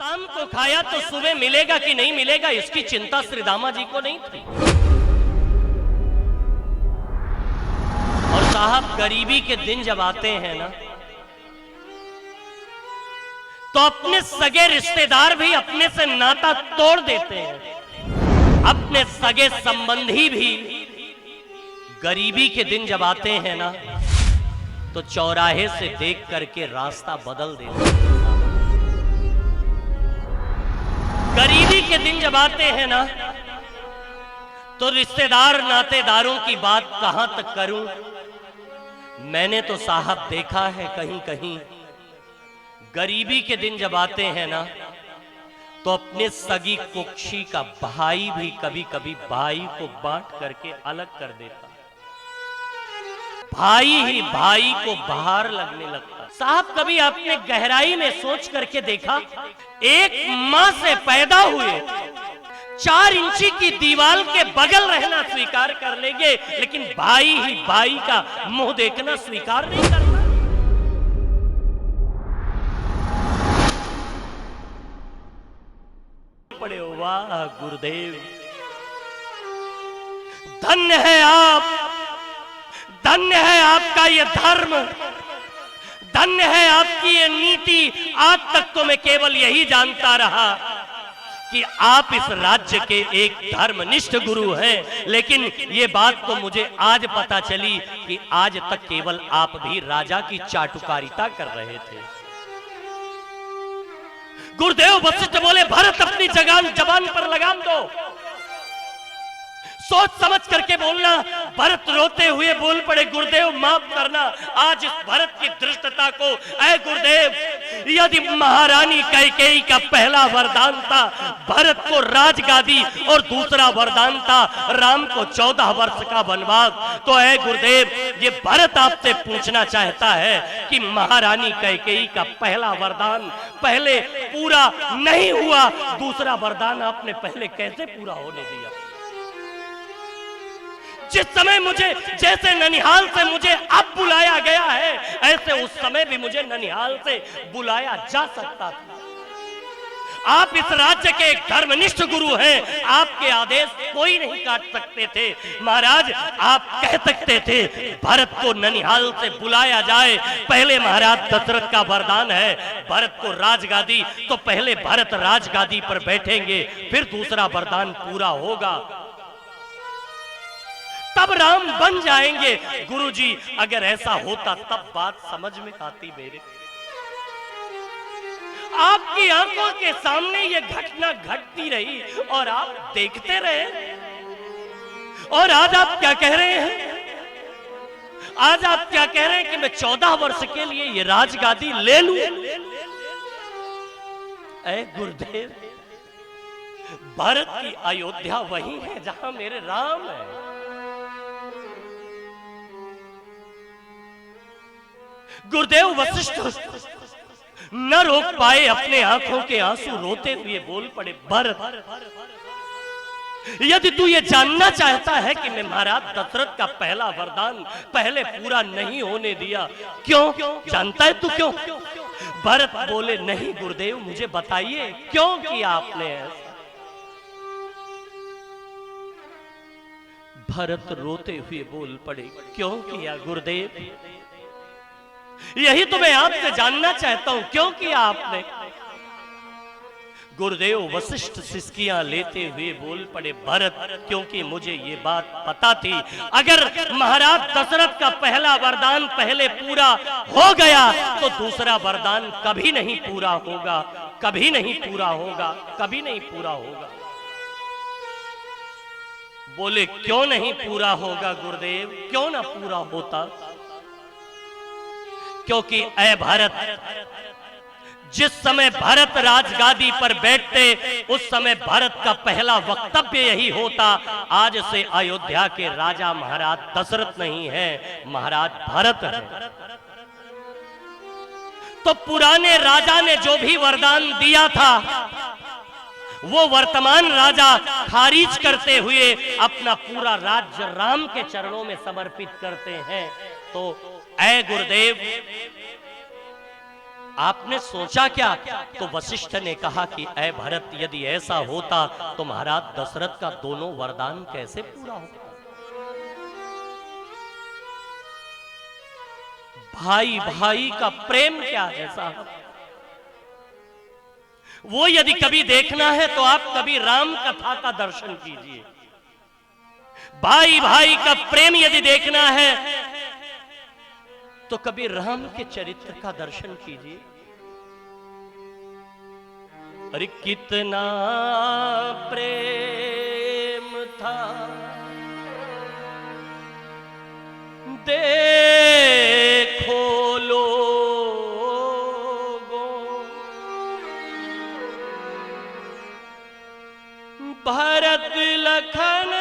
शाम को खाया तो सुबह मिलेगा कि नहीं मिलेगा इसकी चिंता श्री दामा जी को नहीं थी। और साहब गरीबी के दिन जब आते हैं ना तो अपने सगे रिश्तेदार भी अपने से नाता तोड़ देते हैं। अपने सगे संबंधी भी गरीबी के दिन जब आते हैं ना तो चौराहे से देख करके रास्ता बदल देते हैं। गरीबी के दिन जब आते हैं ना तो रिश्तेदार नातेदारों की बात कहां तक करूं। मैंने तो साहब देखा है कहीं कहीं गरीबी के दिन जब आते हैं ना तो अपने सगी कुक्षी का भाई भी कभी कभी भाई को बांट करके अलग कर देता। भाई ही भाई को बाहर लगने लगता। साहब कभी आपने गहराई में सोच करके देखा, एक मां से पैदा हुए 4 इंची की दीवार के बगल रहना स्वीकार कर लेंगे लेकिन भाई ही भाई का मुंह देखना स्वीकार नहीं करता। पड़े वाह गुरुदेव, धन्य है आप, धन्य है आपका ये धर्म, धन्य है आपकी ये नीति। आज तक तो मैं केवल यही जानता रहा कि आप इस राज्य के एक धर्मनिष्ठ गुरु हैं, लेकिन ये बात तो मुझे आज पता चली कि आज तक केवल आप भी राजा की चाटुकारिता कर रहे थे। गुरुदेव वशिष्ठ बोले, भरत अपनी जबान पर लगाम दो, सोच समझ करके बोलना। भरत रोते हुए बोल पड़े, गुरुदेव माफ करना, आज इस भरत की धृष्टता को। ऐ गुरुदेव, यदि महारानी कैकेयी का पहला वरदान था भरत को राजगादी और दूसरा वरदान था राम को 14 वर्ष का वनवास, तो ऐ गुरुदेव ये भरत आपसे पूछना चाहता है कि महारानी कैकेयी का पहला वरदान पहले पूरा नहीं हुआ, दूसरा वरदान आपने पहले कैसे पूरा होने दिया? जिस समय मुझे जैसे ननिहाल से मुझे अब बुलाया गया है ऐसे उस समय भी मुझे ननिहाल से बुलाया जा सकता था। आप इस राज्य के एक धर्मनिष्ठ गुरु हैं, आपके आदेश कोई नहीं काट सकते थे। महाराज आप कह सकते थे भरत को ननिहाल से बुलाया जाए, पहले महाराज दशरथ का वरदान है भरत को राजगादी, तो पहले भरत राजगादी पर बैठेंगे फिर दूसरा वरदान पूरा होगा, तब राम बन जाएंगे। गुरुजी अगर ऐसा होता तब बात समझ में आती मेरे। आपकी आंखों के सामने ये घटना घटती रही और आप देखते रहे। और आज आप क्या कह रहे हैं? आज आप क्या कह रहे हैं कि मैं 14 वर्ष के लिए ये राजगादी ले लूं? ऐ गुरुदेव, भारत की अयोध्या वही है जहां मेरे राम है। गुरुदेव वशिष्ठ न रोक पाए अपने आंखों के आंसू, रोते हुए बोल पड़े, भरत यदि तू ये जानना चाहता है कि मैं महाराज दशरथ का पहला वरदान पहले पूरा नहीं होने दिया, क्यों जानता है तू क्यों? भरत बोले, नहीं गुरुदेव मुझे बताइए क्यों किया आपने ऐसा? भरत रोते हुए बोल पड़े, क्यों किया गुरुदेव? यही तो मैं आपसे जानना चाहता हूं, क्यों किया आपने? गुरुदेव वशिष्ठ सिसकियां लेते हुए बोल पड़े, भरत क्योंकि मुझे ये बात पता थी अगर महाराज दशरथ का पहला वरदान पहले पूरा हो गया तो दूसरा वरदान कभी नहीं पूरा होगा, कभी नहीं पूरा होगा, कभी नहीं पूरा होगा। बोले, क्यों नहीं पूरा होगा गुरुदेव? क्यों ना पूरा होता? क्योंकि ऐ भारत, जिस समय भारत राजगादी पर बैठते उस समय भारत का पहला वक्तव्य यही होता, आज से अयोध्या के राजा महाराज दशरथ नहीं है, महाराज भारत है। तो पुराने राजा ने जो भी वरदान दिया था वो वर्तमान राजा खारिज करते हुए अपना पूरा राज्य राम के चरणों में समर्पित करते हैं। तो ऐ गुरुदेव, आपने सोचा क्या? तो वशिष्ठ ने कहा कि ऐ भरत, यदि ऐसा होता तो महाराज दशरथ का दोनों वरदान कैसे पूरा होता? भाई भाई का प्रेम क्या है साहब, वो यदि कभी देखना है तो आप कभी राम कथा का दर्शन कीजिए। भाई भाई का प्रेम यदि देखना है तो कभी राम के चरित्र का दर्शन कीजिए। अरे कितना प्रेम था देखो लोगों, भरत लखन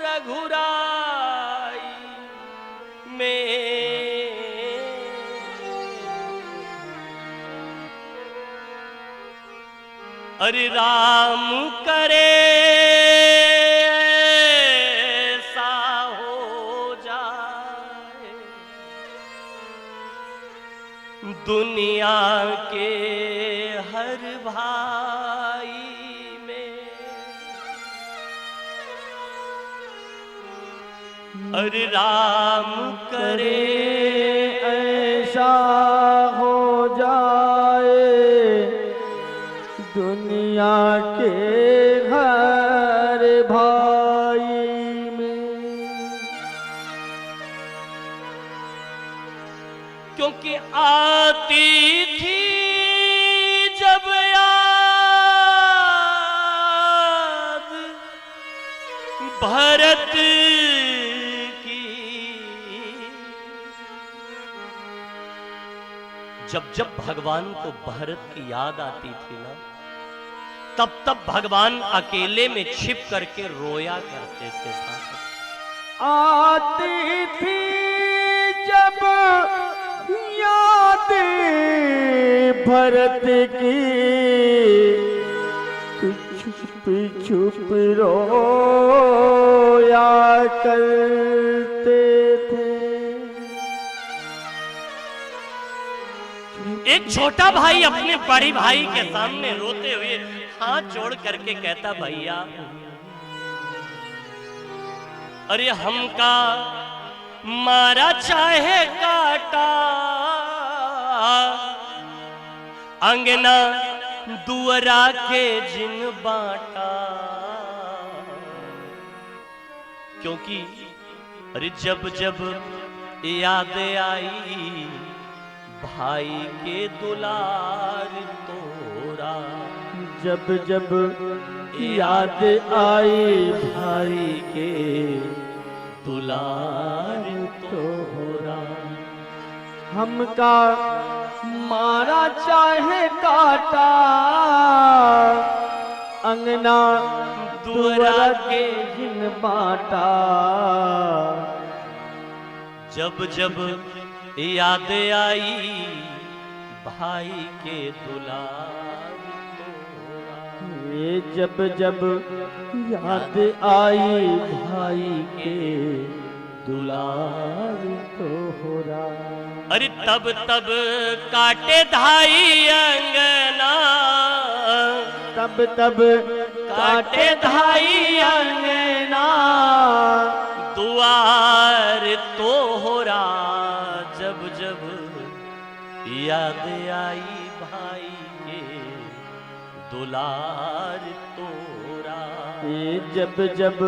रघुराई में। अरे राम करे ऐसा हो जाए दुनिया के हर भाई में। अरे राम करे ऐसा हो जाए दुनिया के हर भाई में। क्योंकि आती थी जब याद भरत की, जब जब भगवान को भरत की याद आती थी ना, तब तब भगवान अकेले में छिप करके रोया करते थे साहब। आती थी जब याद भरत की, छुप छुप रोया करते थे। एक छोटा भाई अपने बड़े भाई के सामने रोते हुए हाथ जोड़ करके कहता, भैया अरे हमका मारा चाहे काटा, अंगना दुअरा के जिन बाटा। क्योंकि अरे जब जब याद आई भाई के दुलार तोरा, जब जब याद आई भाई के दुलार तोरा। हमका मारा चाहे काटा, अंगना दुअरा के जिन बाटा। जब जब याद आई भाई के दुलार तोरा, ये जब जब याद आई भाई के दुलार तोरा। अरे तब तब काटे धाई अंगना, तब तब काटे धाई अंगना, दुआर तोहरा। जब जब याद आई भाई के दुलार तोरा। ये जब जब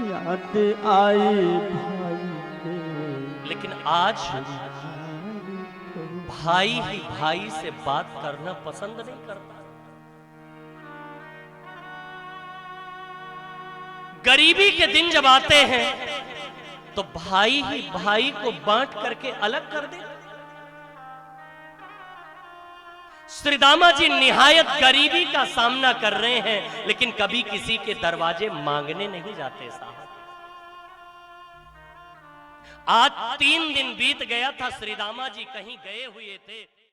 याद आई भाई के। लेकिन आज भाई ही भाई से बात करना पसंद नहीं करता। गरीबी के दिन जब आते हैं तो भाई ही भाई को बांट करके अलग कर दे। श्री दामा जी निहायत गरीबी का सामना कर रहे हैं, लेकिन कभी किसी के दरवाजे मांगने नहीं जाते साहब। आज 3 दिन बीत गया था, श्री दामा जी कहीं गए हुए थे।